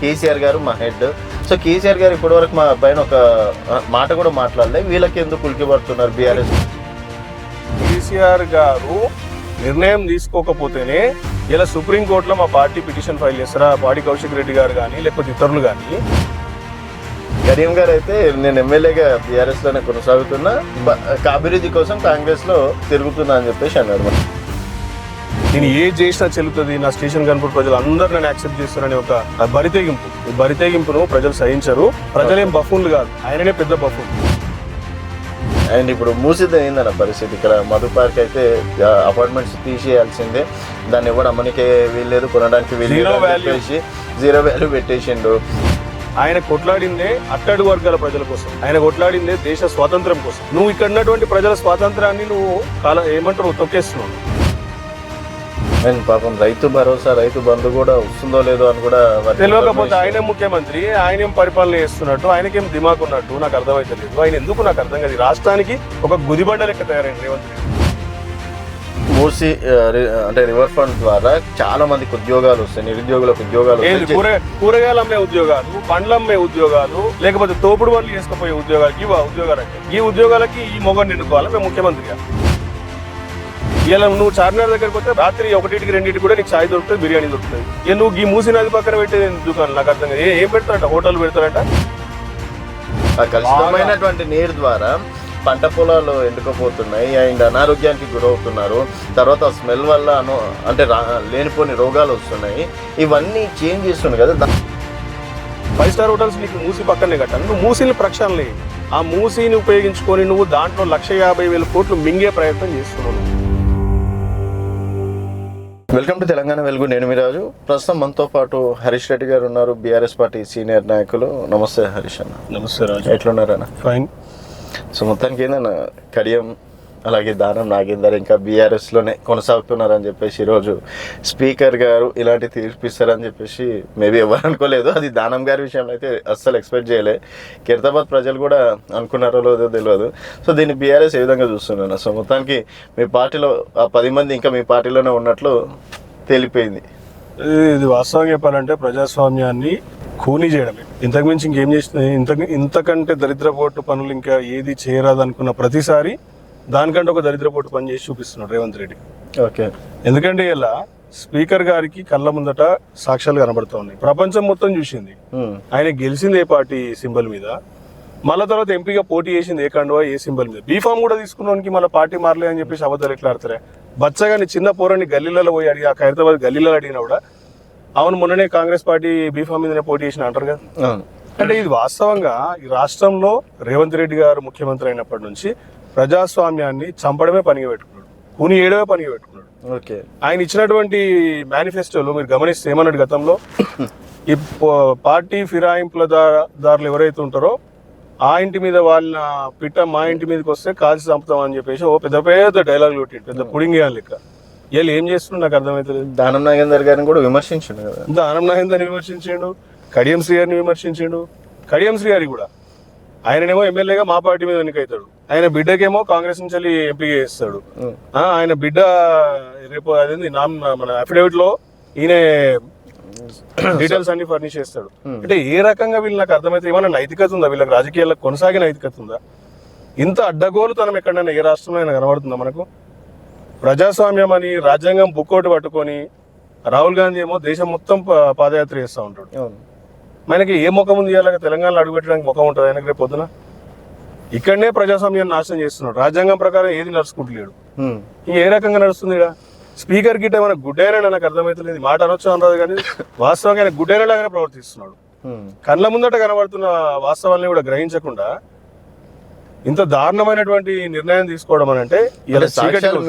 కేసీఆర్ గారు మా head. So KCR గారు ఇప్పటివరకు మా అబ్బాయిని ఒక మాట కూడా మాట్లాడలేదు. వీళ్ళకి ఎందుకు ఉలికి పడుతున్నారు బీఆర్ఎస్? కేసీఆర్ గారు నిర్ణయం తీసుకోకపోతేనే ఇలా సుప్రీంకోర్టులో మా పార్టీ పిటిషన్ ఫైల్ చేస్తారా, పాడి కౌశిక్ రెడ్డి గారు కానీ లేకపోతే ఇతరులు కానీ. కరీం గారు అయితే నేను ఎమ్మెల్యేగా బీఆర్ఎస్ లోనే కొనసాగుతున్నా, అభివృద్ధి కోసం కాంగ్రెస్ లో తిరుగుతున్నా అని చెప్పేసి అన్నాడు. నేను ఏ చేసినా చెల్లుతుంది, నా స్టేషన్ కనుపూర్ ప్రజలు అందరూ నన్ను యాక్సెప్ట్ చేస్తారని ఒక బరితెగింపు. ఈ బరితెగింపును ప్రజలు సహించరు. ప్రజలేం బఫూన్లు కాదు, ఆయననే పెద్ద బఫూన్. అండ్ ఇప్పుడు మూసిద్ది అయిందన్న పరిస్థితి. ఇక్కడ మధు పార్క్ అయితే అపార్ట్మెంట్స్ తీసేయాల్సిందే, దాన్ని ఎవరు అమ్మనికే వీల్లేదు, కొనడానికి వీల్లేదు, జీరో వాల్యూ పెట్టేసిండు. ఆయన కొట్లాడిందే అట్టడు వర్గాల ప్రజల కోసం, ఆయన కొట్లాడిందే దేశ స్వాతంత్రం కోసం. నువ్వు ఇక్కడ ఉన్నటువంటి ప్రజల స్వాతంత్రాన్ని నువ్వు ఏమంటారు తొక్కేస్తున్నావు. అండ్ పాపం రైతు భరోసా, రైతు బంధు కూడా వస్తుందో లేదో అని కూడా తెలియకపోతే ఆయనే ముఖ్యమంత్రి, ఆయనేం పరిపాలన చేస్తున్నట్టు, ఆయనకేం దిమాగ్ ఉన్నట్టు నాకు అర్థమైతే లేదు. ఆయన ఎందుకు నాకు అర్థం కాదు. రాష్ట్రానికి ఒక గుదిబండ లెక్క తయారైంది రేవంత్ రెడ్డి. మూసి అంటే రివర్ ఫ్రంట్ ద్వారా చాలా మందికి ఉద్యోగాలు వస్తాయి, నిరుద్యోగులకు ఉద్యోగాలు. కూరగాయలు అమ్మే ఉద్యోగాలు, పండ్లు అమ్మే ఉద్యోగాలు, లేకపోతే తోపుడు పనులు చేసుకుపోయే ఉద్యోగాలు, ఈ ఉద్యోగాలకి ఈ మొగని నిండుకోవాలి మేము ముఖ్యమంత్రిగా. ఇలా నువ్వు చార్మినార్ దగ్గరికి వస్తే రాత్రి 1కి 2కి కూడా నీకు చాయ్ దొరుకుతుంది, బిర్యానీ దొరుకుతుంది. ఇక నువ్వు ఈ మూసి నది పక్కన పెట్టేది దుకాణం నాకు అర్థం కాదు. ఏం పెడతారంట, హోటల్ పెడతారంట. కలుషితమైనటువంటి నీరు ద్వారా పంట పొలాలు ఎండుకపోతున్నాయి అండ్ అనారోగ్యానికి గురవుతున్నారు. తర్వాత స్మెల్ వల్ల అంటే లేనిపోని రోగాలు వస్తున్నాయి. ఇవన్నీ చేంజ్ చేస్తున్నాయి కదా. 5 స్టార్ హోటల్స్ నీకు మూసి పక్కనే కట్టాలి. నువ్వు మూసిని ప్రక్షాళన, ఆ మూసిని ఉపయోగించుకొని నువ్వు దాంట్లో 150,000 కోట్లు మింగే ప్రయత్నం చేస్తున్నావు. వెల్కమ్ టు తెలంగాణ వెలుగు. నేను మీ రాజు. ప్రస్తుతం మనతో పాటు హరీష్ రెడ్డి గారు ఉన్నారు, బీఆర్ఎస్ పార్టీ సీనియర్ నాయకులు. నమస్తే హరీష్ అన్న. నమస్తే రాజు. ఎట్లున్నారన్న? ఫైన్. సో మొత్తానికి ఏందన్న, కడియం అలాగే దానం నాగేందర్ ఇంకా బీఆర్ఎస్లోనే కొనసాగుతున్నారని చెప్పేసి ఈరోజు స్పీకర్ గారు ఇలాంటి తీర్పిస్తారని చెప్పేసి మేబీ ఎవరు అనుకోలేదు. అది దానం గారి విషయంలో అయితే అస్సలు ఎక్స్పెక్ట్ చేయలే. ఖైరతాబాద్ ప్రజలు కూడా అనుకున్నారో లేదో తెలియదు. సో దీన్ని బీఆర్ఎస్ ఏ విధంగా చూస్తున్నాను. సో మొత్తానికి మీ పార్టీలో 10 మంది ఇంకా మీ పార్టీలోనే ఉన్నట్లు తేలిపోయింది. ఇది వాస్తవం చెప్పాలంటే ప్రజాస్వామ్యాన్ని ఖూనీ చేయడమే, ఇంతకుమించి ఇంకేం చేసిన. ఇంతకంటే దరిద్రపోటు పనులు ఇంకా ఏది చేయరాదనుకున్న ప్రతిసారి దానికంటే ఒక దరిద్రపోటు పని చేసి చూపిస్తున్నాడు రేవంత్ రెడ్డి. ఓకే. ఎందుకంటే ఇలా స్పీకర్ గారికి కళ్ళ ముందట సాక్ష్యాలు కనబడుతూ ఉన్నాయి. ప్రపంచం మొత్తం చూసింది. ఆయన గెలిచింది ఏ పార్టీ సింబల్ మీద, మళ్ళీ తర్వాత ఎంపీగా పోటీ చేసింది ఏ కండువా ఏ సింబల్ మీద. బీఫామ్ కూడా తీసుకున్నానికి మళ్ళీ పార్టీ మారలే అని చెప్పేసి అబద్ధాలు ఎట్లా ఆడతారే. బచ్చగాని చిన్న పోరాన్ని గల్లీలలో పోయి అడిగి, ఆ ఖైరతాబాద్ గల్లీలలో అడిగినా కూడా అవును మొన్ననే కాంగ్రెస్ పార్టీ బీఫామ్ మీదనే పోటీ చేసిన అంటారు కదా. అంటే ఇది వాస్తవంగా ఈ రాష్ట్రంలో రేవంత్ రెడ్డి గారు ముఖ్యమంత్రి అయినప్పటి నుంచి ప్రజాస్వామ్యాన్ని చంపడమే పనిగా పెట్టుకున్నాడు, కూని ఏడమే పనిగా పెట్టుకున్నాడు. ఓకే. ఆయన ఇచ్చినటువంటి మేనిఫెస్టోలో మీరు గమనిస్తే ఏమన్నాడు గతంలో, ఈ పార్టీ ఫిరాయింపుల దారులు ఎవరైతే ఉంటారో ఆ ఇంటి మీద వాళ్ళ పిట్ట మా ఇంటి మీదకి వస్తే కాల్చి చంపుతాం అని చెప్పేసి ఓ పెద్ద పెద్ద డైలాగులు కొట్టిండు, పెద్ద పుడింగ్ లెక్క. వీళ్ళు ఏం చేస్తున్నారు నాకు అర్థమవుతలేదు. దానం నాగేందర్ గారిని కూడా విమర్శించిండు కదా. దానం నాగేందర్ని విమర్శించిండు, కడియం శ్రీ గారిని విమర్శించిండు. కడియం శ్రీ గారి కూడా ఆయననేమో ఎమ్మెల్యేగా మా పార్టీ మీద ఎన్నికవుతాడు, ఆయన బిడ్డకేమో కాంగ్రెస్ నుంచి వెళ్ళి ఎంపీగా చేస్తాడు. ఆయన బిడ్డ రేపు అదేంది మన అఫిడవిట్ లో ఈయన డీటెయిల్స్ అన్ని ఫర్నిష్ చేస్తాడు. అంటే ఏ రకంగా వీళ్ళు నాకు అర్థమైతే ఏమైనా నైతికత ఉందా, వీళ్ళకి రాజకీయాలకు కొనసాగే నైతికత ఉందా? ఇంత అడ్డగోలుతనం ఎక్కడైనా ఏ రాష్ట్రంలో అయినా కనబడుతుందా మనకు? ప్రజాస్వామ్యం అని రాజ్యాంగం బుక్కోటి పట్టుకొని రాహుల్ గాంధీ ఏమో దేశం మొత్తం పాదయాత్ర చేస్తూ ఉంటాడు. మనకి ఏ ముఖం ఉంది, అలాగే తెలంగాణలో అడుగుపెట్టడానికి ముఖం ఉంటుంది ఆయనకి రేపు పొద్దున. ఇక్కడనే ప్రజాస్వామ్యాన్ని నాశనం చేస్తున్నాడు. రాజ్యాంగం ప్రకారం ఏది నడుచుకుంటలేడు. ఏ రకంగా నడుస్తుంది? స్పీకర్ గిట్ట ఏమైనా గుడ్డైనా నాకు అర్థమవుతలేదు. మాట అనొచ్చు అనరాదు కానీ వాస్తవంగా ఆయన గుడ్డైనలాగానే ప్రవర్తిస్తున్నాడు. కళ్ళ ముందట కనబడుతున్న వాస్తవాన్ని కూడా గ్రహించకుండా ఇంత దారుణమైనటువంటి నిర్ణయం తీసుకోవడం అని అంటే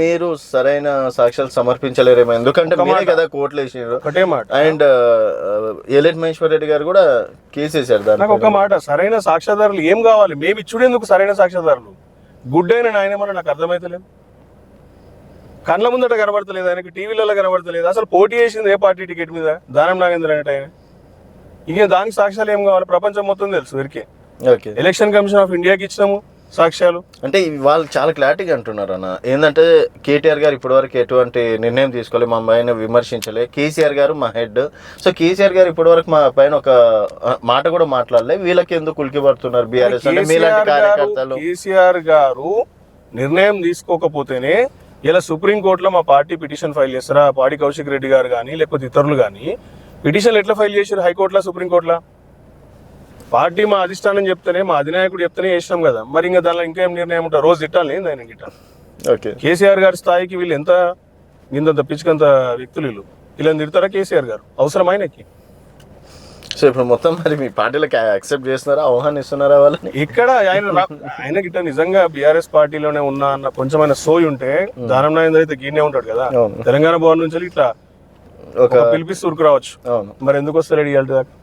మీరు సరైన సాక్ష్యాలు సమర్పించలేరేమో. ఎందుకంటే మీరే కదా కోర్టులు వేసారు. ఒకటే మాట. అండ్ ఎలెట్ మహేశ్వర్ రెడ్డి గారు కూడా కేసు వేశారు. నాకు ఒక మాట, సరైన సాక్ష్యాధారులు ఏం కావాలి? మేము ఇచ్చుడేందుకు సరైన సాక్ష్యాధారులు? గుడ్డైన నాయనమని నాకు అర్థమైతలేదు. కళ్ళ ముందట కనబడతలేదు, ఆయనకి టీవీలలో కనబడతలేదు. అసలు పోటీ చేసింది ఏ పార్టీ టికెట్ మీద? దానం నాగేంద్ర అనేట ఆయన. ఇక దానికి సాక్ష్యాలు ఏం కావాలి? ప్రపంచం మొత్తం తెలుసు వీరికి. ఎలక్షన్ కమిషన్ ఆఫ్ ఇండియాకి ఇచ్చినాము, సాక్ష్యాలు. అంటే వాళ్ళు చాలా క్లారిటీగా అంటున్నారు అన్న. ఏంటంటే కేటీఆర్ గారు ఇప్పటివరకు ఎటువంటి నిర్ణయం తీసుకోవాలి, మా పైన విమర్శించలే. కేసీఆర్ గారు మా హెడ్. సో కేసీఆర్ గారు ఇప్పటివరకు మా పైన ఒక మాట కూడా మాట్లాడలే. వీళ్ళకి ఎందుకు ఉలికి పడుతున్నారు బీఆర్ఎస్ అంటే మీలాంటి కార్యకర్తలు? కేసీఆర్ గారు నిర్ణయం తీసుకోకపోతేనే ఇలా సుప్రీంకోర్టులో మా పార్టీ పిటిషన్ ఫైల్ చేస్తారా? పాడి కౌశిక్ రెడ్డి గారు కానీ లేకపోతే ఇతరులు కానీ పిటిషన్లు ఎట్లా ఫైల్ చేశారు? హైకోర్టులో, సుప్రీంకోర్టులో. పార్టీ మా అధిష్టానం చెప్తేనే, మా అధినాయకుడు చెప్తేనే చేసినాం కదా. మరి ఇంకా దానిలో ఇంకేం నిర్ణయం ఉంటారు? రోజు తిట్టాలి ఏంది ఆయన గిట్ట? ఓకే, కేసీఆర్ గారి స్థాయికి వీళ్ళు ఎంత ఇంత పిచ్చుకంత వ్యక్తులు వీళ్ళు. వీళ్ళని తిడతారా కేసీఆర్ గారు? అవసరం ఆయనకి. సో ఇప్పుడు మొత్తం మరి మీ పార్టీలోకి యాక్సెప్ట్ చేస్తున్నారా, ఆహ్వానిస్తున్నారా వాళ్ళని? ఇక్కడ ఆయన గిట్ట నిజంగా బీఆర్ఎస్ పార్టీలోనే ఉన్నా అన్న కొంచెమైన సోయి ఉంటే దానం నాగేందర్ అయితే గీనే ఉంటాడు కదా. తెలంగాణ భవన్ నుంచి ఇట్లా ఒక పిలిపిస్తూ రావచ్చు. మరి ఎందుకు వస్తారు ఇవాళ దాకా?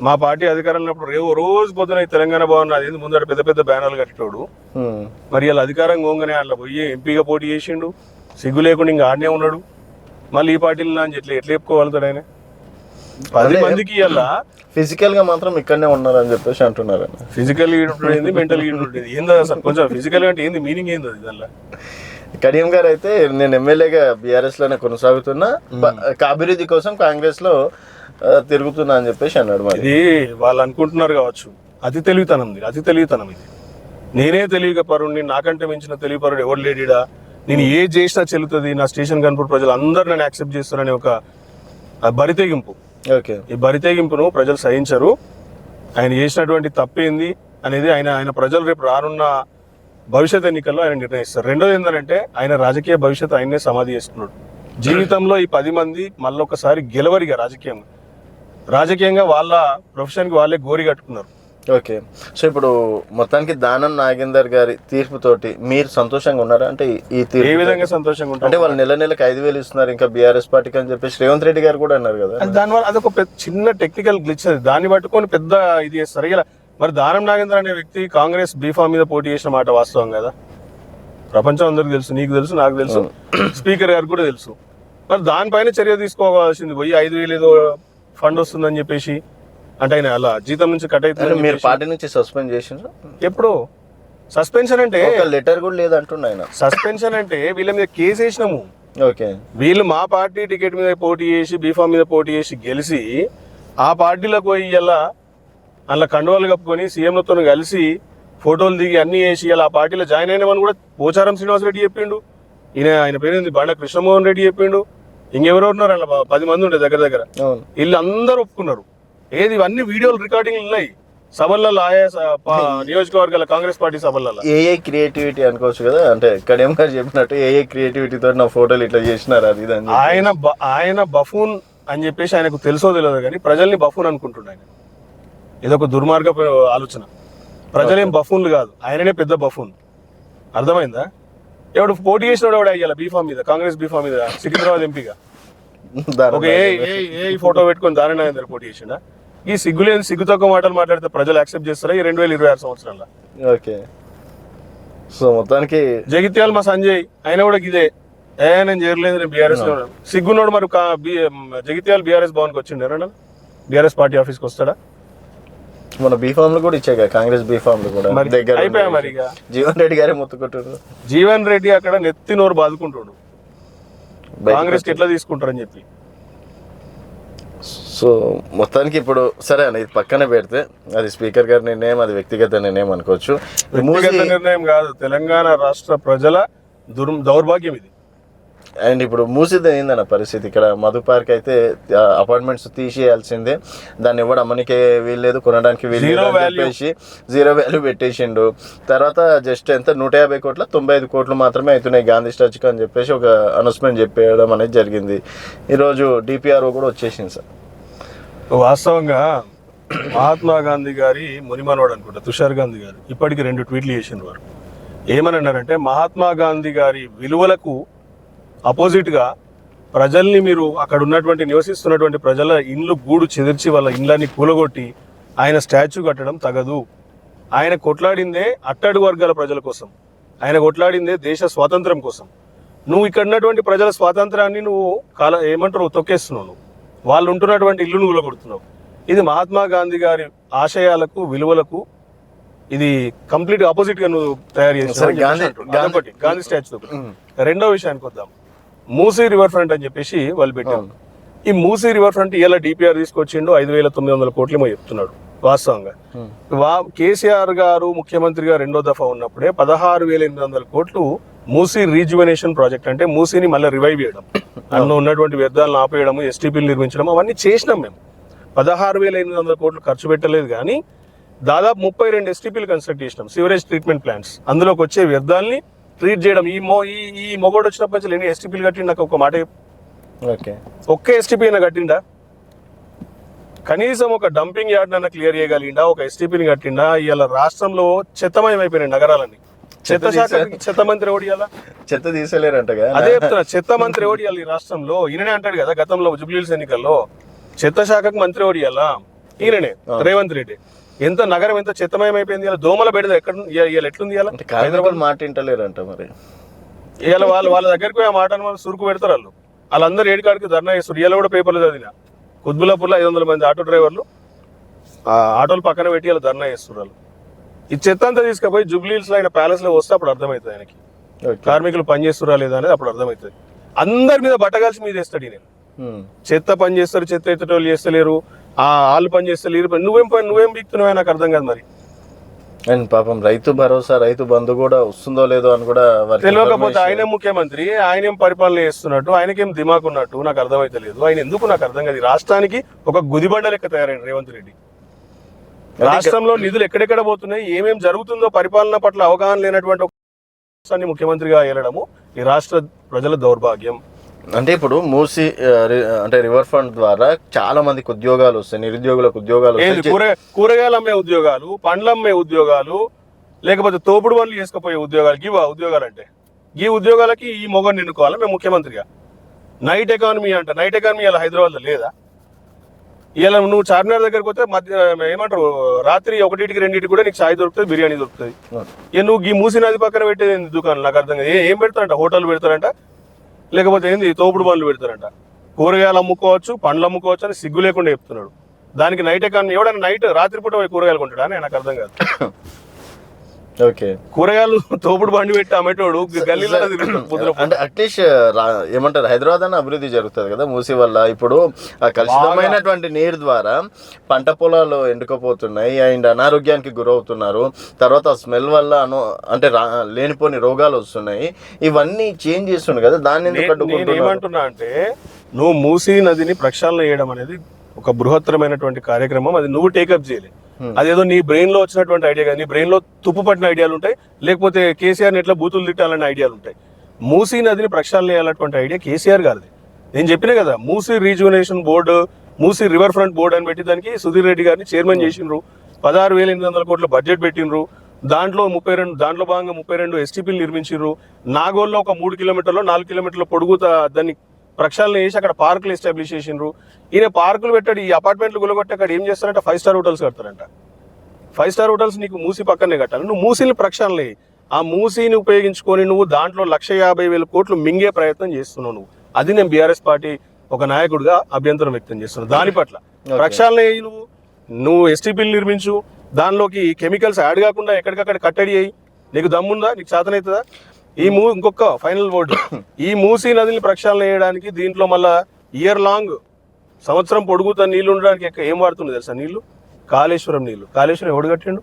మా పార్టీ అధికారంలో రోజు పొద్దున తెలంగాణ భవన్ అది ముందర పెద్ద పెద్ద బ్యానర్లు కట్టినోడు. మరి ఇలా అధికారం గోంగనే అట్లా పోయి ఎంపీగా పోటీ చేసిండు. సిగ్గు లేకుండా ఇంకా ఆడనే ఉన్నాడు. మళ్ళీ ఈ పార్టీలో అని ఎట్లా చెప్పుకోగలుగుతాడు ఆయన? 10 మందికి ఇలా ఫిజికల్ గా మాత్రం ఇక్కడనే ఉన్నారని చెప్పేసి అంటున్నారు. ఫిజికల్ ఏంది, మెంటల్ ఏంది? ఏంది అసలు? కొంచెం ఫిజికల్ అంటే ఏంది, మీనింగ్ ఏంది అది దానిలో? కడియం గారు అయితే నేను ఎమ్మెల్యేగా బీఆర్ఎస్ లోనే కొనసాగుతున్నా, అభివృద్ధి కోసం కాంగ్రెస్ లో తిరుగుతున్నా అని చెప్పేసి అన్నాడు. మరి ఇది వాళ్ళు అనుకుంటున్నారు కావచ్చు. అతి తెలివితనం ఇది. నేనే తెలివిగా పరుణ్ణి, నాకంటే మించిన తెలివి పరుడు ఎవరు లేడీడా, నేను ఏ చేసినా చెల్లుతుంది, నా స్టేషన్ కనుపూర్ ప్రజలు అందరు నన్ను యాక్సెప్ట్ చేస్తారని ఒక బరితెగింపు. ఓకే, ఈ బరితెగింపును ప్రజలు సహించరు. ఆయన చేసినటువంటి తప్పేంది అనేది ఆయన ప్రజలు రేపు రానున్న భవిష్యత్ ఎన్నికల్లో ఆయన నిర్ణయిస్తారు. రెండోది ఏంటంటే ఆయన రాజకీయ భవిష్యత్ ఆయన్నే సమాధి చేసుకున్నాడు. జీవితంలో ఈ 10 మంది మళ్ళొకసారి గెలవరిగా రాజకీయంగా వాళ్ళ ప్రొఫెషన్కి వాళ్ళే గోరి కట్టుకున్నారు. ఓకే, సో ఇప్పుడు మొత్తానికి దానం నాగేందర్ గారి తీర్పుతోటి మీరు సంతోషంగా ఉన్నారా? అంటే ఈ తీర్పు ఏ విధంగా సంతోషంగా ఉంటారు? అంటే వాళ్ళు నెలకు 5,000 ఇస్తున్నారు ఇంకా బీఆర్ఎస్ పార్టీకి అని చెప్పేసి రేవంత్ రెడ్డి గారు కూడా అన్నారు కదా. దానివల్ల అదొక చిన్న టెక్నికల్ గ్లిచ్. అది దాన్ని పట్టుకొని పెద్ద ఇది చేస్తారు. ఇలా మరి దానం నాగేందర్ అనే వ్యక్తి కాంగ్రెస్ బీఫామ్ మీద పోటీ చేసిన మాట వాస్తవం కదా. ప్రపంచం అందరికి తెలుసు, నీకు తెలుసు, నాకు తెలుసు, స్పీకర్ గారికి కూడా తెలుసు. మరి దానిపైన చర్య తీసుకోవాల్సింది పోయి 5,000 ఏదో ఫండ్ వస్తుందని చెప్పేసి అంటే ఆయన అలా జీతం నుంచి కట్ అవుతుంది. మీరు పార్టీ నుంచి సస్పెండ్ చేసిండ్రు? ఎప్పుడు సస్పెన్షన్ అంటే లెటర్ కూడా లేదంటుండ ఆయన. సస్పెన్షన్ అంటే వీళ్ళ మీద కేసు వేసినాము. ఓకే, వీళ్ళు మా పార్టీ టికెట్ మీద పోటీ చేసి బీఫామ్ మీద పోటీ చేసి గెలిచి ఆ పార్టీలోకి పోయి ఇలా అలా కండువాలు కప్పుకొని సీఎంలతో కలిసి ఫోటోలు దిగి అన్ని వేసి ఇలా ఆ పార్టీలో జాయిన్ అయినామని కూడా పోచారం శ్రీనివాసరెడ్డి చెప్పిండు. ఆయన పేరు బండ కృష్ణమోహన్ రెడ్డి చెప్పిండు. ఇంకెవరు ఉన్నారు అలా 10 మంది ఉండే దగ్గర. వీళ్ళు అందరూ ఒప్పుకున్నారు. ఏది ఇవన్నీ వీడియోలు రికార్డింగ్లు ఉన్నాయి సభలలో, ఆయా నియోజకవర్గాల కాంగ్రెస్ పార్టీ సభలలో. ఏ క్రియేటివిటీ అనుకోవచ్చు కదా. అంటే కడియం గారు చెప్పినట్టు ఏ క్రియేటివిటీతో నా ఫోటోలు ఇట్లా చేసినారు అది ఇది. ఆయన బఫూన్ అని చెప్పేసి ఆయనకు తెలుసో తెలియదు కానీ ప్రజల్ని బఫూన్ అనుకుంటుండే ఆయన. ఇదొక దుర్మార్గ ఆలోచన. ప్రజలేం బఫూన్లు కాదు, ఆయననే పెద్ద బఫూన్. అర్థమైందా? ఎవడు పోటీ చేసినాడు ఎవడు అయ్యాల బీఫామ్ మీద, కాంగ్రెస్ బీఫామ్ మీద సికింద్రాబాద్ ఎంపీగా ఒక ఏ ఫోటో పెట్టుకొని దాని నాగేందర్ పోటీ చేసిండా? ఈ సిగ్గులేని సిగ్గు తక్కువ మాటలు మాట్లాడితే ప్రజలు యాక్సెప్ట్ చేస్తారా ఈ 2026 సంవత్సరంలో? ఓకే, సో మొత్తానికి జగిత్యాల మా సంజయ్ ఆయన కూడా ఇదే నేను చేరలేదు, నేను బీఆర్ఎస్ లో సిగ్గున్నాడు. మరి జగిత్యాల బీఆర్ఎస్ భవన్కి వచ్చిండే, బీఆర్ఎస్ పార్టీ ఆఫీస్కి వస్తాడా? మన బీఫామ్ లో కూడా ఇచ్చాక కాంగ్రెస్ బీఫామ్ లో కూడా దగ్గర అయిపోయా. మరి జీవన్ రెడ్డి గారే మొత్తుకుంటారు. జీవన్ రెడ్డి అక్కడ నెత్తి నోరు బాదుకుంటాడు కాంగ్రెస్ కి ఎట్లా తీసుకుంటారని చెప్పి. సో మొత్తానికి ఇప్పుడు సరే అన్న, ఇది పక్కన పెడితే అది స్పీకర్ గారి నిర్ణయం, అది వ్యక్తిగత నిర్ణయం అనుకోవచ్చు. వ్యక్తిగత నిర్ణయం కాదు, తెలంగాణ రాష్ట్ర ప్రజల దౌర్భాగ్యం ఇది. అండ్ ఇప్పుడు మూసిద్ది ఏందన్న పరిస్థితి ఇక్కడ. మధు పార్క్ అయితే అపార్ట్మెంట్స్ తీసేయాల్సిందే, దాన్ని ఇవ్వడం అమ్మనికే వీల్లేదు, కొనడానికి వీల్లేదు చెప్పేసి 0 వాల్యూ పెట్టేసిండు. తర్వాత జస్ట్ ఎంత 150 కోట్ల 95 కోట్లు మాత్రమే అవుతున్నాయి గాంధీ స్టాచ్యూకి అని చెప్పేసి ఒక అనౌన్స్మెంట్ చెప్పేయడం అనేది జరిగింది. ఈరోజు డిపిఆర్ఓ కూడా వచ్చేసింది సార్. వాస్తవంగా మహాత్మా గాంధీ గారి మునిమనోడు అనుకుంటా తుషార్ గాంధీ గారు ఇప్పటికి 2 ట్వీట్లు చేసిండ్రు. వారు ఏమని అన్నారంటే, మహాత్మా గాంధీ గారి విలువలకు అపోజిట్గా ప్రజల్ని మీరు అక్కడ ఉన్నటువంటి నివసిస్తున్నటువంటి ప్రజల ఇండ్లు గూడు చెదిర్చి వాళ్ళ ఇండ్లని కూలగొట్టి ఆయన స్టాచ్యూ కట్టడం తగదు. ఆయన కొట్లాడిందే అట్టడుగు వర్గాల ప్రజల కోసం, ఆయన కొట్లాడిందే దేశ స్వాతంత్రం కోసం. నువ్వు ఇక్కడ ఉన్నటువంటి ప్రజల స్వాతంత్రాన్ని నువ్వు ఏమంటారు తొక్కేస్తున్నావు, నువ్వు వాళ్ళు ఉంటున్నటువంటి ఇల్లును కూలగొడుతున్నావు. ఇది మహాత్మా గాంధీ గారి ఆశయాలకు విలువలకు ఇది కంప్లీట్ ఆపోజిట్ గా నువ్వు తయారు సరే, చేసిన గాంధీ స్టాచ్యూ. రెండో విషయానికి వద్దాం. మూసీ రివర్ ఫ్రంట్ అని చెప్పేసి వాళ్ళు పెట్టారు. ఈ మూసీ రివర్ ఫ్రంట్ ఇలా డిపిఆర్ తీసుకొచ్చిండు 5,900 కోట్లు ఏమో చెప్తున్నాడు వాస్తవంగా. కేసీఆర్ గారు ముఖ్యమంత్రిగా రెండో దఫా ఉన్నప్పుడే 16,800 కోట్లు మూసీ రీజువనేషన్ ప్రాజెక్ట్, అంటే మూసీని మళ్ళీ రివైవ్ చేయడం, అందులో ఉన్నటువంటి వ్యర్థాలను ఆపేయడం, ఎస్టీపీలు నిర్మించడం, అవన్నీ చేసినాం మేము. 16,800 కోట్లు ఖర్చు పెట్టలేదు కానీ దాదాపు 32 ఎస్టీపీలు కన్స్ట్రక్ట్ చేసినాం, సివరేజ్ ట్రీట్మెంట్ ప్లాంట్స్. అందులోకి వచ్చే వ్యర్థాలని ట్రీట్ చేయడం. ఈ మొగోడు వచ్చినప్పటి నుంచి ఎన్ని ఎస్టీపీలు కట్టిండు నాకు ఒక మాట చెప్పు. ఒక్క ఎస్టీపీ అయినా కట్టిండా? కనీసం ఒక డంపింగ్ యార్డ్ అన్న క్లియర్ చేయగలిగిండా? ఒక ఎస్టీపీని కట్టిండా? ఇవాళ రాష్ట్రంలో చెత్తమయం అయిపోయినాయి నగరాలన్నీ. చెత్త శాఖ చెత్త మంత్రి ఎవడు ఇవాళ? చెత్త తీసేలేరంట. అదే చెప్తున్నా, చెత్త మంత్రి ఎవడు ఇవ్వాలి ఈ రాష్ట్రంలో? ఈయననే అంటాడు కదా గతంలో జూబ్లీహిల్స్ ఎన్నికల్లో, చెత్త శాఖకు మంత్రి ఎవడు ఇవ్వాలా? ఈయననే, రేవంత్ రెడ్డి. ఎంత నగరం ఎంత చెత్తమయం అయిపోయింది. ఇలా దోమల బెడద ఎక్కడ ఇవాళ ఎట్లుంది? ఇవాళ హైదరాబాద్ మాట వింటలేరంట. మరి ఇవాళ వాళ్ళ దగ్గరికి పోయి ఆ మాట సురుకు పెడతారు వాళ్ళు. వాళ్ళందరూ ఏడికాడికి ధర్నా చేస్తారు. ఇవాళ కూడా పేపర్లు చదివిన కుత్బుల్లాపూర్లో 500 మంది ఆటో డ్రైవర్లు ఆటోలు పక్కన పెట్టి ఇలా ధర్నా చేస్తున్నారు వాళ్ళు. ఈ చెత్త అంతా తీసుకుపోయి జూబ్లీహిల్స్ లో ఆయన ప్యాలెస్ లో వస్తే అప్పుడు అర్థమవుతుంది ఆయనకి కార్మికులు పనిచేస్తురా లేదా అనేది అప్పుడు అర్థమవుతుంది. అందరి మీద బట్టగాల్సి మీద వేస్తాడు ఈయన. చెత్త పని చేస్తారు, చెత్త ఎత్తటోళ్ళు చేస్తలేరు, వాళ్ళు పని చేస్తలేరు. నువ్వేం బిక్తున్నావా నాకు అర్థం కాదు. మరి అండ్ పాపం రైతు భరోసా, రైతు బంధు కూడా వస్తుందో లేదో అని కూడా తెలియకపోతే ఆయనే ముఖ్యమంత్రి, ఆయనేం పరిపాలన చేస్తున్నట్టు, ఆయనకేం దిమాకు ఉన్నట్టు నాకు అర్థమైతే లేదు. ఆయన ఎందుకు నాకు అర్థం కాదు. రాష్ట్రానికి ఒక గుదిబండ లెక్క తయారైన రేవంత్ రెడ్డి. రాష్ట్రంలో నిధులు ఎక్కడెక్కడ పోతున్నాయి, ఏమేం జరుగుతుందో పరిపాలన పట్ల అవగాహన లేనటువంటి ఒక ముఖ్యమంత్రిగా వెళ్ళడము ఈ రాష్ట్ర ప్రజల దౌర్భాగ్యం. అంటే ఇప్పుడు మూసి అంటే రివర్ ఫ్రంట్ ద్వారా చాలా మందికి ఉద్యోగాలు వస్తాయి, నిరుద్యోగులకు ఉద్యోగాలు వస్తాయి. కూరగాయలు అమ్మే ఉద్యోగాలు, పండ్లు అమ్మే ఉద్యోగాలు, లేకపోతే తోపుడు పనులు చేసుకుపోయే ఉద్యోగాలు. ఇవా ఉద్యోగాలు అంటే ఈ ఉద్యోగాలకి ఈ మొగని ఎన్నుకోవాలి మేము ముఖ్యమంత్రిగా. నైట్ ఎకానమీ అంట. నైట్ ఎకానమీ ఇలా హైదరాబాద్లో లేదా? ఇలా నువ్వు చార్మినార్ దగ్గరకు పోతే ఏమంటారు రాత్రి 1కి 2కి కూడా నీకు చాయ్ దొరుకుతుంది, బిర్యానీ దొరుకుతుంది. ఇక నువ్వు ఈ మూసి నది పక్కన పెట్టేది దుకాణం నాకు అర్థం కాదు. ఏం పెడతారంట? హోటల్ పెడతారంట, లేకపోతే ఏంది తోపుడు పనులు పెడతారంట. కూరగాయలు అమ్ముకోవచ్చు, పండ్లు అమ్ముకోవచ్చు అని సిగ్గు లేకుండా చెప్తున్నాడు. దానికి నైట్ ఎకానమీ ఎవడన్నా నైట్ రాత్రిపూట కూరగాయలు కొంటాడా అని నాకు అర్థం కాదు. ఓకే, కూరగాయలు తోపుడు బండి పెట్టి అమ్మేటోడు గల్లీలో అంటే అట్లీస్ట్ ఏమంటారు హైదరాబాద్ అన్న అభివృద్ధి జరుగుతుంది కదా మూసి వల్ల. ఇప్పుడు ఆ కలుషితమైనటువంటి నీరు ద్వారా పంట పొలాలు ఎండుకపోతున్నాయి అండ్ అనారోగ్యానికి గురవుతున్నారు. తర్వాత స్మెల్ వల్ల అంటే లేనిపోని రోగాలు వస్తున్నాయి. ఇవన్నీ చేంజ్ చేస్తున్నాయి కదా, దాన్ని నేను ఏమంటున్నా అంటే నువ్వు మూసీ నదిని ప్రక్షాళన చేయడం అనేది ఒక బృహత్తరమైనటువంటి కార్యక్రమం. అది నువ్వు టేకప్ చేయలే. అదేదో నీ బ్రెయిన్ లో వచ్చినటువంటి ఐడియా కాదు. నీ బ్రెయిన్ లో తుప్పు పట్టిన ఐడియాలు ఉంటాయి, లేకపోతే కేసీఆర్ ఎట్లా బూతులు తిట్టాలనే ఐడియాలు ఉంటాయి. మూసీ నదిని ప్రక్షాళన చేయాలన్నటువంటి ఐడియా కేసీఆర్ గారిది. నేను చెప్పినా కదా, Musi rejuvenation board, Musi river front board అని పెట్టి దానికి సుధీర్ రెడ్డి గారిని చైర్మన్ చేసిండ్రు. 16,800 కోట్ల బడ్జెట్ పెట్టిండ్రు. దాంట్లో భాగంగా 32 ఎస్టీపీలు నిర్మించారు. నాగోల్లో ఒక 3 కిలోమీటర్లు 4 కిలోమీటర్ల పొడుగుతా దాన్ని ప్రక్షాళన చేసి అక్కడ పార్కులు ఎస్టాబ్లిష్ చేసిండ్రు. ఈయన పార్కులు పెట్టాడు, ఈ అపార్ట్మెంట్లు గులగొట్టి అక్కడ ఏం చేస్తారంటే 5 స్టార్ హోటల్స్ కడతారంట. 5 స్టార్ హోటల్స్ నీకు మూసి పక్కనే కట్టాలి. నువ్వు మూసీని ప్రక్షాళన చేయి. ఆ మూసీని ఉపయోగించుకొని నువ్వు దాంట్లో 1,50,000 కోట్లు మింగే ప్రయత్నం చేస్తున్నావు నువ్వు. అది నేను బీఆర్ఎస్ పార్టీ ఒక నాయకుడిగా అభ్యంతరం వ్యక్తం చేస్తున్నాను. దాని పట్ల ప్రక్షాళన చేయి. నువ్వు ఎస్టీపీలు నిర్మించు, దానిలోకి కెమికల్స్ యాడ్ కాకుండా ఎక్కడికక్కడ కట్టడి చేయి. నీకు దమ్ముందా? నీకు చేతనవుతుందా? ఇంకొక ఫైనల్ వర్డ్, ఈ మూసీ నదిని ప్రక్షాళన చేయడానికి దీంట్లో మళ్ళా ఇయర్ లాంగ్ సంవత్సరం పొడుగుతా నీళ్లు ఉండడానికి ఏం వాడుతుంది తెలుసా? నీళ్లు కాళేశ్వరం నీళ్లు. కాళేశ్వరం ఎవడు కట్టిండు?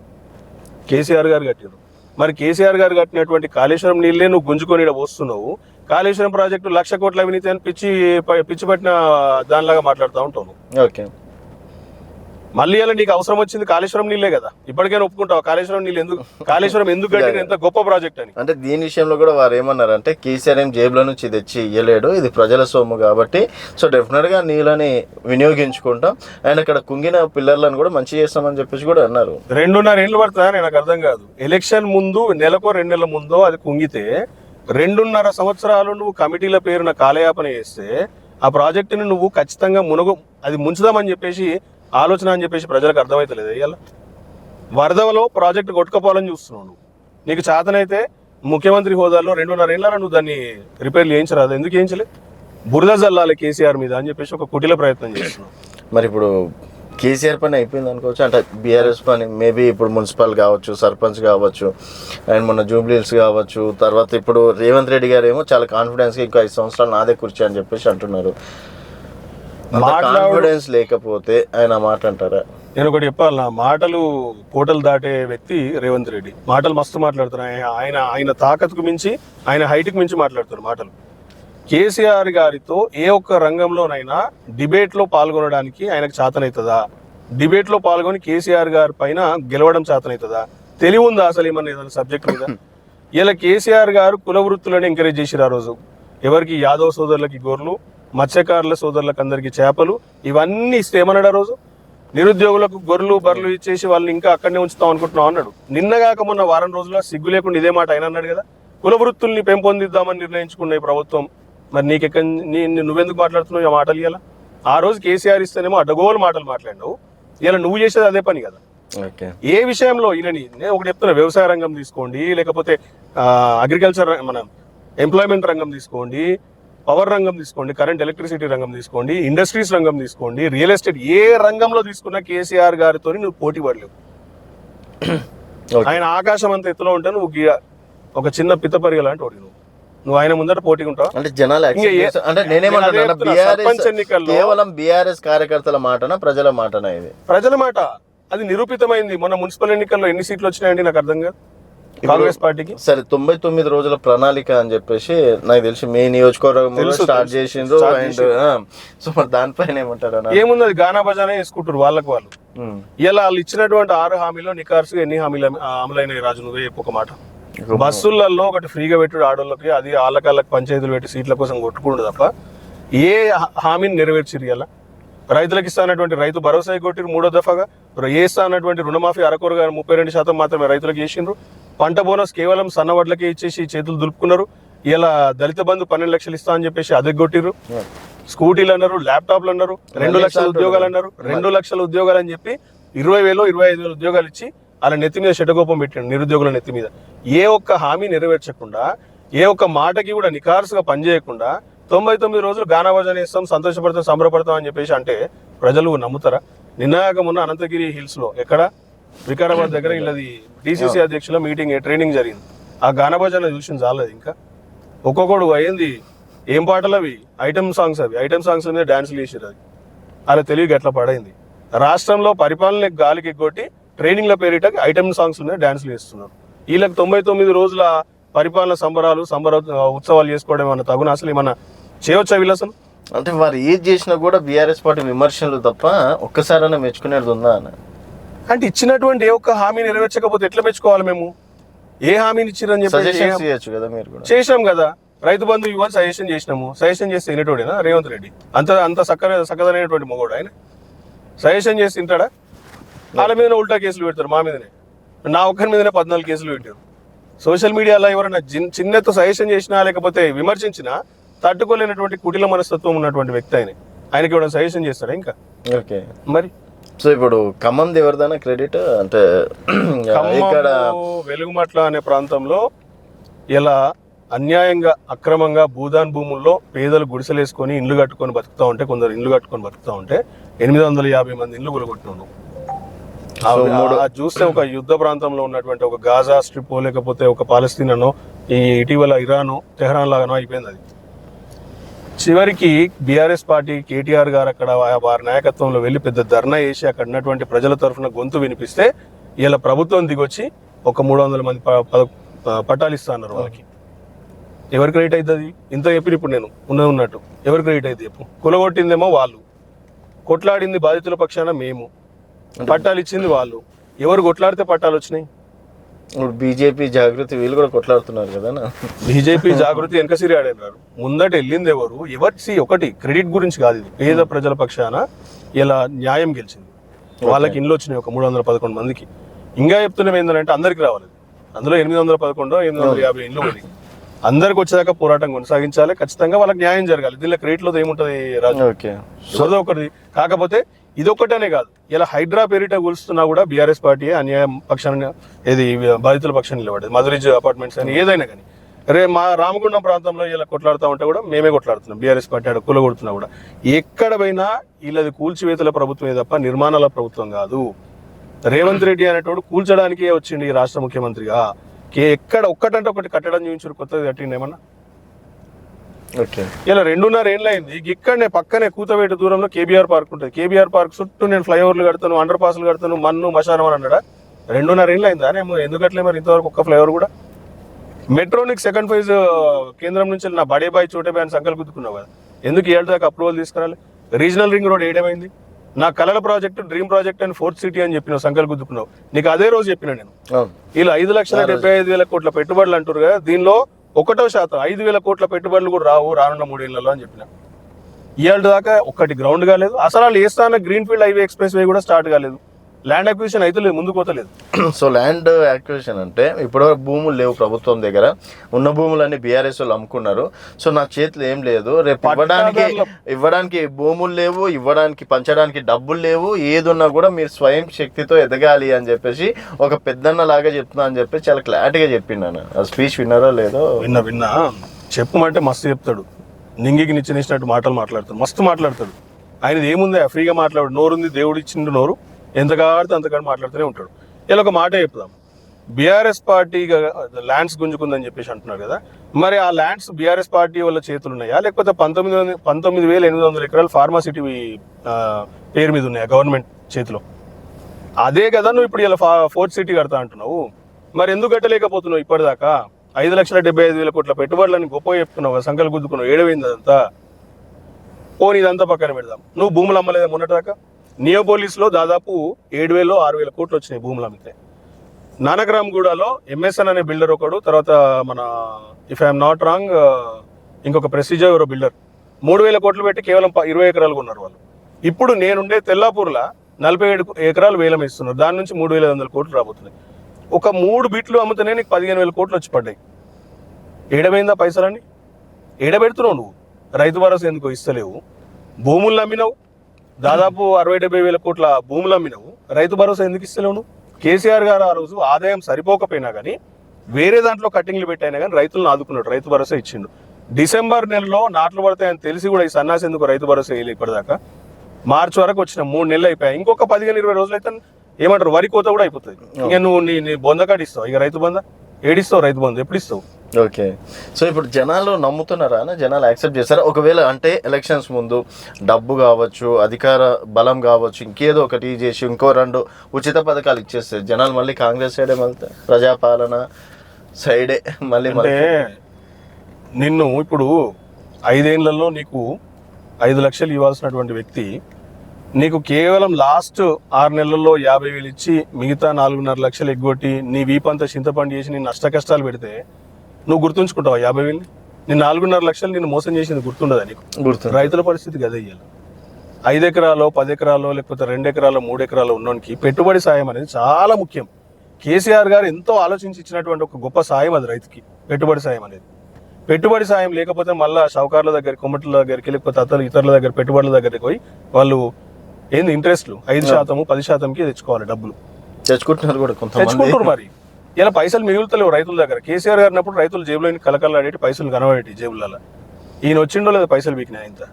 కేసీఆర్ గారు కట్టిండు. మరి కేసీఆర్ గారు కట్టినటువంటి కాళేశ్వరం నీళ్ళే నువ్వు గుంజుకొని ఇక్కడ వస్తున్నావు. కాళేశ్వరం ప్రాజెక్టు 1,00,000 కోట్ల అవినీతి అని పిచ్చి పట్టిన దానిలాగా మాట్లాడుతూ ఉంటావు. ఓకే, మళ్ళీ అలా నీకు అవసరం వచ్చింది కాళేశ్వరం నీళ్ళే కదా. ఇప్పటికైనా ఒప్పుకుంటావు కాళేశ్వరం నీళ్ళు కాళేశ్వరం ఎందుకు కట్టిన ఎంత గొప్ప ప్రాజెక్ట్ అని? అంటే దీని విషయంలో కూడా వారు ఏమన్నారు అంటే కేసీఆర్ ఏం జేబులో నుంచి తెచ్చి ఇయ్యలేడు, ఇది ప్రజల సొమ్ము కాబట్టి సో డెఫినెట్ గా నీళ్ళని వినియోగించుకుంటాం అండ్ అక్కడ కుంగిన పిల్లర్లను కూడా మంచి చేస్తామని చెప్పేసి కూడా అన్నారు. 2.5 ఏళ్ళు పడుతుందా? నాకు అర్థం కాదు. ఎలక్షన్ ముందు నెలకో 2 నెలల ముందో అది కుంగితే 2.5 సంవత్సరాలు నువ్వు కమిటీల పేరున కాలయాపన చేస్తే ఆ ప్రాజెక్టుని నువ్వు ఖచ్చితంగా అది ముంచుదామని చెప్పేసి ఆలోచన అని చెప్పేసి ప్రజలకు అర్థమైతలేదు. ఇవాళ వరదలో ప్రాజెక్టు కొట్టుకపోవాలని చూస్తున్నావు నువ్వు. నీకు చేతనైతే ముఖ్యమంత్రి హోదాలో 2.5 ఏళ్ళ నువ్వు దాన్ని రిపేర్లు చేయించరాదు. ఎందుకు చేయించలే? బురద జల్లాలి కేసీఆర్ మీద అని చెప్పేసి ఒక కుటిల ప్రయత్నం చేస్తున్నావు. మరి ఇప్పుడు కేసీఆర్ పని అయిపోయింది అనుకోవచ్చు, అంటే బీఆర్ఎస్ పని మేబీ ఇప్పుడు మున్సిపల్ కావచ్చు, సర్పంచ్ కావచ్చు, అండ్ మొన్న జూబ్లీహిల్స్ కావచ్చు, తర్వాత ఇప్పుడు రేవంత్ రెడ్డి గారు ఏమో చాలా కాన్ఫిడెన్స్గా ఇంకా 5 సంవత్సరాలు నాదే కుర్చీ అని చెప్పేసి అంటున్నారు. కాన్ఫిడెన్స్ లేకపోతే ఆయన మాట అంటారా? నేను ఒకటి చెప్పాలి, నా మాటలు కోటలు దాటే వ్యక్తి రేవంత్ రెడ్డి. మాటలు మస్తు మాట్లాడుతారు ఆయన తాకత్కు మించి, ఆయన హైట్కి మించి మాట్లాడుతారు మాటలు. కేసీఆర్ గారితో ఏ ఒక్క రంగంలోనైనా డిబేట్లో పాల్గొనడానికి ఆయనకు చేతనవుతుందా? డిబేట్లో పాల్గొని కేసీఆర్ గారి పైన గెలవడం చేతనవుతుందా? తెలివి ఉందా అసలు ఏదైనా సబ్జెక్ట్ మీద? ఇలా కేసీఆర్ గారు కుల వృత్తులను ఎంకరేజ్ చేసిరు. ఆ రోజు ఎవరికి యాదవ్ సోదరులకి గొర్రెలు, మత్స్యకారుల సోదరులకు అందరికి చేపలు, ఇవన్నీ ఇస్తే ఏమన్నాడు ఆ రోజు? నిరుద్యోగులకు గొర్రెలు బర్రెలు ఇచ్చేసి వాళ్ళని ఇంకా అక్కడనే ఉంచుతాం అనుకుంటున్నాం అన్నాడు. నిన్నగాక మొన్న వారం రోజుల్లో సిగ్గు లేకుండా ఇదే మాట ఆయన అన్నాడు కదా. కుల వృత్తుల్ని పెంపొందిద్దామని నిర్ణయించుకున్న ఈ ప్రభుత్వం, మరి నువ్వెందుకు మాట్లాడుతున్నావు ఆ మాటలు? ఇలా ఆ రోజు కేసీఆర్ ఇస్తేనేమో అడ్డగోలు మాటలు మాట్లాడినావు, ఇలా నువ్వు చేసేది అదే పని కదా. ఏ విషయంలో ఈయనని నేను ఒకటి చెప్తున్నా, వ్యవసాయ రంగం తీసుకోండి, లేకపోతే అగ్రికల్చర్ మన ఎంప్లాయ్మెంట్ రంగం తీసుకోండి, పవర్ రంగం తీసుకోండి, కరెంట్ ఎలక్ట్రిసిటీ రంగం తీసుకోండి, ఇండస్ట్రీస్ రంగం తీసుకోండి, రియల్ ఎస్టేట్, ఏ రంగంలో తీసుకున్నా కేసీఆర్ గారితో నువ్వు పోటీ పడలేవు. ఆయన ఆకాశం అంత ఎత్తులో ఉంటే నువ్వు ఒక చిన్న పిత్తపరిగ లాంటి వాడు. నువ్వు ఆయన ముందర పోటీ ఉంటావు. అంటే జనాలు అంటే నేనేమంటున్నా, కేవలం బీఆర్ఎస్ కార్యకర్తల మాటనా ప్రజల మాటనా? ఇది ప్రజల మాట, అది నిరూపితమైంది. మొన్న మున్సిపల్ ఎన్నికల్లో ఎన్ని సీట్లు వచ్చినాయండి నాకు అర్థం కాదు కాంగ్రెస్ పార్టీకి. సరే, 99 రోజుల ప్రణాళిక అని చెప్పేసి నాకు తెలిసి మీ నియోజకవర్గంలో స్టార్ట్ చేసిండ్రు. సో మరి దానిపైన ఏమంటారు? ఏముంది, అది గానా బజానే వేసుకుంటారు వాళ్ళకి వాళ్ళు. ఇలా వాళ్ళు ఇచ్చినటువంటి 6 హామీలో నికార్సుగా ఎన్ని హామీలు అమలైన రాజు నువ్వే చెప్పు ఒక మాట. బస్సులలో ఒకటి ఫ్రీగా పెట్టుడు ఆడోళ్ళకి, అది ఆళ్ళకాళ్ళకి పంచాయతీలు పెట్టి సీట్ల కోసం కొట్టుకుంటు తప్ప ఏ హామీని నెరవేర్చిరు? ఇలా రైతులకు ఇస్తానటువంటి రైతు భరోసా కొట్టిరు 3వ దఫాగా. ఇస్తానటువంటి రుణమాఫీ అరకొరగా 32% మాత్రమే రైతులకు చేసిండ్రు. పంట బోనస్ కేవలం సన్నవడ్లకే ఇచ్చేసి చేతులు దులుపుకున్నారు. ఇలా దళిత బంధు 12 లక్షలు ఇస్తా అని చెప్పేసి అదెగొట్టిరు. స్కూటీలు అన్నారు, ల్యాప్టాప్లు అన్నారు, 2 లక్షల ఉద్యోగాలు అన్నారు. 2 లక్షల ఉద్యోగాలు అని చెప్పి 20,000 25,000 ఉద్యోగాలు ఇచ్చి అలా నెత్తి మీద షెటకోపం పెట్టాడు నిరుద్యోగుల నెత్తి మీద. ఏ ఒక్క హామీ నెరవేర్చకుండా, ఏ ఒక్క మాటకి కూడా నికార్సుగా పనిచేయకుండా 99 రోజులు గానాభజన ఇస్తాం, సంతోషపడతాం, సంబరపడతాం అని చెప్పేసి అంటే ప్రజలు నమ్ముతారా? నిన్నగాక మొన్న అనంతగిరి హిల్స్ లో ఎక్కడ వికారాబాద్ దగ్గర ఇళ్ళది డిసిసి అధ్యక్షుల మీటింగ్ ట్రైనింగ్ జరిగింది. ఆ గానాభజన చూసిన చాలదు ఇంకా. ఒక్కొక్కడు అయ్యింది ఏం పాటలు అవి, ఐటమ్ సాంగ్స్, అవి ఐటమ్ సాంగ్స్ మీద డాన్సులు చేసారు. అది అలా తెలివికి ఎట్లా పడైంది. రాష్ట్రంలో పరిపాలన గాలికి ఎగ్గొట్టి ట్రైనింగ్ల పేరిట ఐటమ్ సాంగ్స్ మీద డాన్సులు చేస్తున్నారు. వీళ్ళకి 99 రోజుల పరిపాలన సంబర ఉత్సవాలు చేసుకోవడం ఏమన్నా తగున? అసలు ఏమన్నా చేయవచ్చా వీళ్ళు అసలు? అంటే వారు ఏది చేసినా కూడా బీఆర్ఎస్ పార్టీ విమర్శలు తప్ప ఒక్కసారైనా మెచ్చుకునేది ఉందా అని? అంటే ఇచ్చినటువంటి ఏ ఒక్క హామీ నెరవేర్చకపోతే ఎట్లా మెచ్చుకోవాలి మేము? ఏ హామీని ఇచ్చిరని చెప్పి కదా మీరు కూడా చేసినాం కదా. రైతు బంధు ఇవ్వాలి సజెషన్ చేసినాము. సజెషన్ చేస్తే వినేటోడేనా రేవంత్ రెడ్డి? అంత చక్కదైనటువంటి మొగోడు ఆయన? సజెషన్ చేసి తింటాడా? వాళ్ళ మీదనే ఉల్టా కేసులు పెడతారు, మా మీదనే. నా ఒక్కరి మీదనే 14 కేసులు పెట్టారు. సోషల్ మీడియాలో ఎవరైనా చిన్నతో సజెషన్ చేసినా లేకపోతే విమర్శించినా తట్టుకోలేనటువంటి కుటిల మనస్తత్వం ఉన్నటువంటి వ్యక్తి ఆయనకి ఎవరైనా సజెషన్ చేస్తారా ఇంకా? ఓకే, మరి సో ఇప్పుడు ఖమ్మం ఎవరిదైనా క్రెడిట్ అంటే ఇక్కడ వెలుగుమట్ల అనే ప్రాంతంలో ఇలా అన్యాయంగా అక్రమంగా భూదాన్ భూముల్లో పేదలు గుడిసెలేసుకొని ఇండ్లు కట్టుకొని బతుకుతా ఉంటే, కొందరు ఇండ్లు కట్టుకొని బతుకుతా ఉంటే 850 మంది ఇండ్లు కూలగొట్టినాడు. చూస్తే ఒక యుద్ధ ప్రాంతంలో ఉన్నటువంటి ఒక గాజా స్ట్రిప్ లేకపోతే ఒక పాలస్తీనో ఈ ఇటీవల ఇరాను తెహరాన్ లాగానో అయిపోయింది. అది చివరికి బీఆర్ఎస్ పార్టీ కేటీఆర్ గారు అక్కడ వారి నాయకత్వంలో వెళ్ళి పెద్ద ధర్నా చేసి అక్కడ ఉన్నటువంటి ప్రజల తరఫున గొంతు వినిపిస్తే ఇలా ప్రభుత్వం దిగొచ్చి ఒక 300 మంది పట్టాలు ఇస్తా అన్నారు వాళ్ళకి. ఎవరికి రైట్ అవుతుంది? ఇంత చెప్పిన ఇప్పుడు నేను ఉన్నట్టు ఎవరికి రైట్ అవుతుంది చెప్పు? కులగొట్టిందేమో వాళ్ళు, కొట్లాడింది బాధితుల పక్షాన మేము, పట్టాలు ఇచ్చింది వాళ్ళు. ఎవరు కొట్లాడితే పట్టాలు వచ్చినాయి? బీజేపీ జాగృతి వీళ్ళు కూడా కొట్లాడుతున్నారు కదా. బీజేపీ జాగృతి వెనకసిరి ఆడారు. ముందట వెళ్ళింది ఎవరు? ఒకటి క్రెడిట్ గురించి కాదు, ఇది పేద ప్రజల పక్షాన ఇలా న్యాయం గెలిచింది. వాళ్ళకి ఇండ్లు వచ్చినాయి ఒక 311 మందికి. ఇంకా చెప్తున్నాం ఏంటంటే అందరికి రావాలి. అందులో 811 850 ఇండ్లు ఉన్నాయి. అందరికి వచ్చేదాకా పోరాటం కొనసాగించాలి. ఖచ్చితంగా వాళ్ళకి న్యాయం జరగాలి. దీనిలో క్రెడిట్ లో ఏముంటది రాజు? ఒకటి కాకపోతే ఇదొక్కటనే కాదు, ఇలా హైడ్రా పేరిట కూలుస్తున్నా కూడా బీఆర్ఎస్ పార్టీ అన్యాయం పక్షాన్ని ఏది బాధితుల పక్షాన్ని నిలబడేది. మధురిజ్ అపార్ట్మెంట్స్ అని ఏదైనా కానీ మా రామగుండం ప్రాంతంలో ఇలా కొట్లాడుతూ ఉంటే కూడా మేమే కొట్లాడుతున్నాం. బీఆర్ఎస్ పార్టీ ఆడ కూలగొడుతున్నా కూడా ఎక్కడ పోయినా వీళ్ళది కూల్చివేతల ప్రభుత్వమే తప్ప నిర్మాణాల ప్రభుత్వం కాదు. రేవంత్ రెడ్డి అనేటోడు కూల్చడానికే వచ్చిండు ఈ రాష్ట్ర ముఖ్యమంత్రిగా. ఎక్కడ ఒక్కటంటే ఒకటి కట్టడం చూపించారు, కొత్తది కట్టిండు ఏమన్నా. ఇలా 2.5 ఏళ్ళు అయింది. ఇక్కడనే పక్కనే కూతవేట దూరంలో కేబీఆర్ పార్క్ ఉంటుంది. కేబీఆర్ పార్క్ చుట్టూ నేను ఫ్లైఓవర్లు కడతాను, అండర్ పాస్లు కడతాను, మన్ను మశానం అని అన్నాడా? 2.5 ఏళ్ళు అయిందా? ఎందుకట్లే మరి ఇంతవరకు ఒక్క ఫ్లైఓవర్ కూడా? మెట్రోనిక్ సెకండ్ ఫేజ్ కేంద్రం నుంచి నా బడే బాయ్ చోటే బాయ్ అని సంకల్ గుద్దుకున్నావు కదా, ఎందుకు ఏళ్ళ దాకా అప్రూవల్ తీసుకురాలి? రీజనల్ రింగ్ రోడ్ ఏడమైంది? నా కలల ప్రాజెక్ట్ డ్రీమ్ ప్రాజెక్ట్ అని 4th సిటీ అని చెప్పిన సంకల్ గుద్దుకున్నావు. నీకు అదే రోజు చెప్పిన నేను, ఇలా 5,75,000 కోట్ల పెట్టుబడులు అంటారు కదా, దీనిలో 1% 5,000 కోట్ల పెట్టుబడులు కూడా రావు రానున్న 3 ఏళ్లలో అని చెప్పిన. ఇవాళ దాకా ఒక్కటి గ్రౌండ్ కాలేదు. అసలు వాళ్ళు వేస్తాన green field highway expressway కూడా స్టార్ట్ కాలేదు. ల్యాండ్ అక్విజిషన్ అయితే లేదు, ముందుకు పోతలేదు. సో ల్యాండ్ అక్విజిషన్ అంటే ఇప్పుడు భూములు లేవు ప్రభుత్వం దగ్గర, ఉన్న భూములన్నీ బీఆర్ఎస్ వాళ్ళు అమ్ముకున్నారు. సో నా చేతిలో ఏం లేదు, రేపు ఇవ్వడానికి భూములు లేవు, ఇవ్వడానికి పంచడానికి డబ్బులు లేవు, ఏదున్నా కూడా మీరు స్వయం శక్తితో ఎదగాలి అని చెప్పేసి ఒక పెద్దన్న లాగా చెప్తున్నా అని చెప్పి చాలా క్లారిటీగా చెప్పిండాను. ఆ స్పీచ్ విన్నారో లేదో? విన్నా. చెప్పమంటే మస్తు చెప్తాడు, నింగికి నిచ్చినట్టు మాటలు మాట్లాడతాడు, మస్తు మాట్లాడతాడు. ఆయనది ఏముంది, ఫ్రీగా మాట్లాడు, నోరుంది, దేవుడు ఇచ్చిండు నోరు, ఎంత కాడితే అంతకాడి మాట్లాడుతూనే ఉంటాడు. ఇలా ఒక మాట చెప్తాం, బీఆర్ఎస్ పార్టీ ల్యాండ్స్ గుంజుకుందని చెప్పేసి అంటున్నారు కదా, మరి ఆ ల్యాండ్స్ బీఆర్ఎస్ పార్టీ వాళ్ళ చేతులు ఉన్నాయా, లేకపోతే 19,800 ఎకరాలు ఫార్మాసిటీ పేరు మీద ఉన్నాయా గవర్నమెంట్ చేతిలో? అదే కదా నువ్వు ఇప్పుడు ఇలా 4th సిటీ కడతా అంటున్నావు. మరి ఎందుకు కట్టలేకపోతున్నావు ఇప్పటిదాకా? 5,75,000 కోట్ల పెట్టుబడులని గొప్ప చెప్తున్నావు, సంకల్ గుద్దుకున్నావు, ఏడవైంది అదంతా. పోనీ ఇదంతా పక్కన పెడదాం, నువ్వు భూములు అమ్మలేదా మొన్నటిదాకా? నియోపోలిస్లో దాదాపు 7,000 6,000 కోట్లు వచ్చినాయి భూములు అమ్మితే. నానక్రామ్గూడలో ఎంఎస్ఎన్ అనే బిల్డర్ ఒకడు, తర్వాత మన ఇఫ్ ఐఎమ్ నాట్ రాంగ్ ఇంకొక ప్రెసిజో ఎవరో బిల్డర్ 3,000 కోట్లు పెట్టి కేవలం 20 ఎకరాలు కొన్నారు వాళ్ళు. ఇప్పుడు నేనుండే తెల్లాపూర్లో 47 ఎకరాలు వేలం ఇస్తున్నారు, దాని నుంచి 3,500 కోట్లు రాబోతున్నాయి. ఒక 3 బిట్లు అమ్ముతూనే నీకు 15,000 కోట్లు వచ్చి పడ్డాయి. ఏడమైందా పైసలన్నీ? ఏడబెడుతున్నావు నువ్వు. రైతు భరోసా ఎందుకు ఇస్తలేవు? భూములు అమ్మినావు, దాదాపు 60-70 కోట్ల భూములు అమ్మినావు, రైతు భరోసా ఎందుకు ఇస్తలేవు నువ్వు? కేసీఆర్ గారు ఆ రోజు ఆదాయం సరిపోకపోయినా కానీ వేరే దాంట్లో కట్టింగ్లు పెట్టైనా కానీ రైతులను ఆదుకున్నాడు, రైతు భరోసా ఇచ్చిండు. డిసెంబర్ నెలలో నాట్లు పడతాయని తెలిసి కూడా ఈ సన్నాసి ఎందుకు రైతు భరోసా వేయలేదు ఇప్పటిదాకా? మార్చి వరకు వచ్చిన 3 నెలలు అయిపోయాయి, ఇంకొక 15-20 రోజులు అయితే ఏమంటారు వరి కోత కూడా అయిపోతుంది. ఇంకా నువ్వు నీ బొందకాడు ఇస్తావు, ఇక రైతు బంధ ఏడిస్తావు? రైతు బంధు ఎప్పుడు ఇస్తావు? ఓకే. సో ఇప్పుడు జనాలు నమ్ముతున్నారా, జనాలు యాక్సెప్ట్ చేస్తారా? ఒకవేళ అంటే ఎలక్షన్స్ ముందు డబ్బు కావచ్చు, అధికార బలం కావచ్చు, ఇంకేదో ఒకటి చేసి ఇంకో 2 ఉచిత పథకాలు ఇచ్చేస్తే జనాలు మళ్ళీ కాంగ్రెస్ సైడే వెళ్తారు, ప్రజాపాలన సైడే మళ్ళీ. అంటే నిన్ను ఇప్పుడు 5 ఏళ్లలో నీకు 5 లక్షలు ఇవ్వాల్సినటువంటి వ్యక్తి నీకు కేవలం లాస్ట్ 6 నెలల్లో 50,000 ఇచ్చి మిగతా 4.5 లక్షలు ఎగ్గొట్టి నీ వీపంతా చింతపండు చేసి నేను నష్ట కష్టాలు పెడితే నువ్వు గుర్తుంచుకుంటావా 50,000? నేను 4.5 లక్షలు నేను మోసం చేసింది గుర్తుండదా నీకు? రైతుల పరిస్థితి గదే ఇయ్యాలి. 5 ఎకరాలో 10 ఎకరాలో లేకపోతే 2 ఎకరాలో 3 ఎకరాలో ఉన్నోనికి పెట్టుబడి సాయం అనేది చాలా ముఖ్యం. కేసీఆర్ గారు ఎంతో ఆలోచించి ఇచ్చినటువంటి ఒక గొప్ప సాయం అది రైతుకి, పెట్టుబడి సాయం అనేది. పెట్టుబడి సాయం లేకపోతే మళ్ళీ షౌకార్ల దగ్గర, కొమ్మట్ల దగ్గరికి, లేకపోతే ఇతరుల దగ్గర పెట్టుబడుల దగ్గరికి పోయి వాళ్ళు ఏంది ఇంట్రెస్ట్లు 5% 10%కి తెచ్చుకోవాలి డబ్బులు. తెచ్చుకుంటున్నారు కూడా తెచ్చుకుంటారు. మరి ఇలా పైసలు మిగులుతలేవు రైతుల దగ్గర. కేసీఆర్ గారు అన్నప్పుడు రైతులు జేబులో కలకలాడేటి, పైసలు కనబడేటి జేబులలో. ఈయన వచ్చిండో లేదా పైసలు వీకినాయి ఇంత.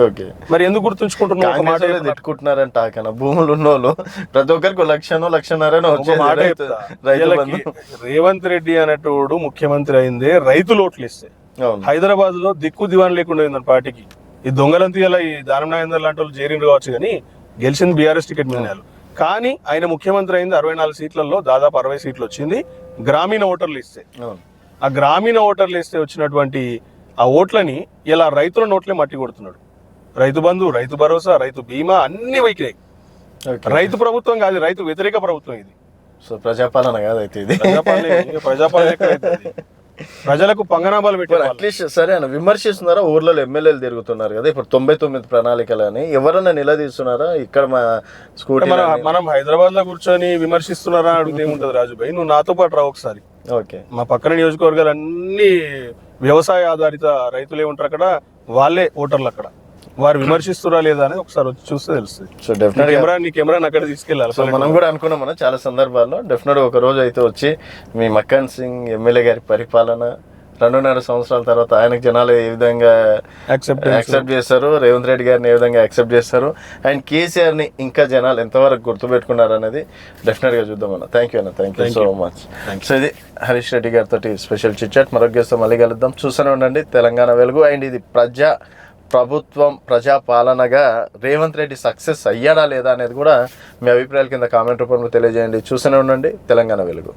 ఓకే, మరి ఎందుకు గుర్తుంచుకుంటున్నారు? తిట్టుకుంటున్నారంట భూములు ఉన్నోళ్ళు ప్రతి ఒక్కరికి 1,00,000 మాట చెప్తా. రేవంత్ రెడ్డి అనేటోడు ముఖ్యమంత్రి అయిందే రైతు లోట్లు ఇస్తే. హైదరాబాద్ లో దిక్కు దివాన్ లేకుండా అయిందని పార్టీకి. ఈ దొంగలంతా ఇలా ఈ దానం నాగేందర్ లాంటి వాళ్ళు చేరిండు కావచ్చు, కానీ గెలిచింది బీఆర్ఎస్ టికెట్ మీద. కానీ ఆయన ముఖ్యమంత్రి అయింది 64 సీట్లలో దాదాపు 60 సీట్లు వచ్చింది గ్రామీణ ఓటర్లు ఇస్తే. ఆ గ్రామీణ ఓటర్లు ఇస్తే వచ్చినటువంటి ఆ ఓట్లని ఇలా రైతుల నోట్లే మట్టి కొడుతున్నాడు. రైతు బంధు, రైతు భరోసా, రైతు బీమా అన్ని వైకినాయి. రైతు ప్రభుత్వం కాదు, రైతు వ్యతిరేక ప్రభుత్వం ఇది. సో ప్రజాపాలన కాదైతే ఇది. ప్రజాపాలన ప్రజలకు పంగనామాలు పెట్టారు. అట్లీస్ట్ సరే అన్న విమర్శిస్తున్నారా? ఊర్లలో ఎమ్మెల్యేలు తిరుగుతున్నారు కదా ఇప్పుడు 99 ప్రణాళికలని, ఎవరన్నా నిలదీస్తున్నారా? ఇక్కడ మా స్కూటీ మనం హైదరాబాద్ లో కూర్చొని విమర్శిస్తున్నారా అడిగితే ఏముంటది రాజుభాయ్, నువ్వు నాతో పాటు రా ఒకసారి. ఓకే, మా పక్కన నియోజకవర్గాలు అన్ని వ్యవసాయ ఆధారిత రైతులే ఉంటారు అక్కడ, వాళ్ళే ఓటర్లు అక్కడ. వారు విమర్శిస్తురా లేదా అనేది ఒకసారి వచ్చి చూస్తే తెలుస్తుంది. సో డెఫినెట్ నీ కెమెరాని అక్కడ తీసుకెళ్ళాలి. సో మనం కూడా అనుకున్నాం మనం చాలా సందర్భాల్లో డెఫినెట్గా ఒక రోజు అయితే వచ్చి మీ మక్కన్ సింగ్ ఎమ్మెల్యే గారి పరిపాలన 2.5 సంవత్సరాల తర్వాత ఆయనకు జనాలు ఏ విధంగా యాక్సెప్ట్ చేస్తారు, రేవంత్ రెడ్డి గారిని ఏ విధంగా యాక్సెప్ట్ చేస్తారు, అండ్ కేసీఆర్ని ఇంకా జనాలు ఎంతవరకు గుర్తుపెట్టుకున్నారు అనేది డెఫినెట్గా చూద్దాం అన్న. Thank you so much. So ఇది హరీష్ రెడ్డి గారితో స్పెషల్ చిట్చాట్. మరొక గెస్ట్తో మళ్ళీ కలుద్దాం. చూస్తూనే ఉండండి తెలంగాణ వెలుగు. అండ్ ఇది ప్రభుత్వం ప్రజాపాలనగా రేవంత్ రెడ్డి సక్సెస్ అయ్యాడా లేదా అనేది కూడా మీ అభిప్రాయాల కింద కామెంట్ రూపంలో తెలియజేయండి. చూస్తూనే ఉండండి తెలంగాణ వెలుగు.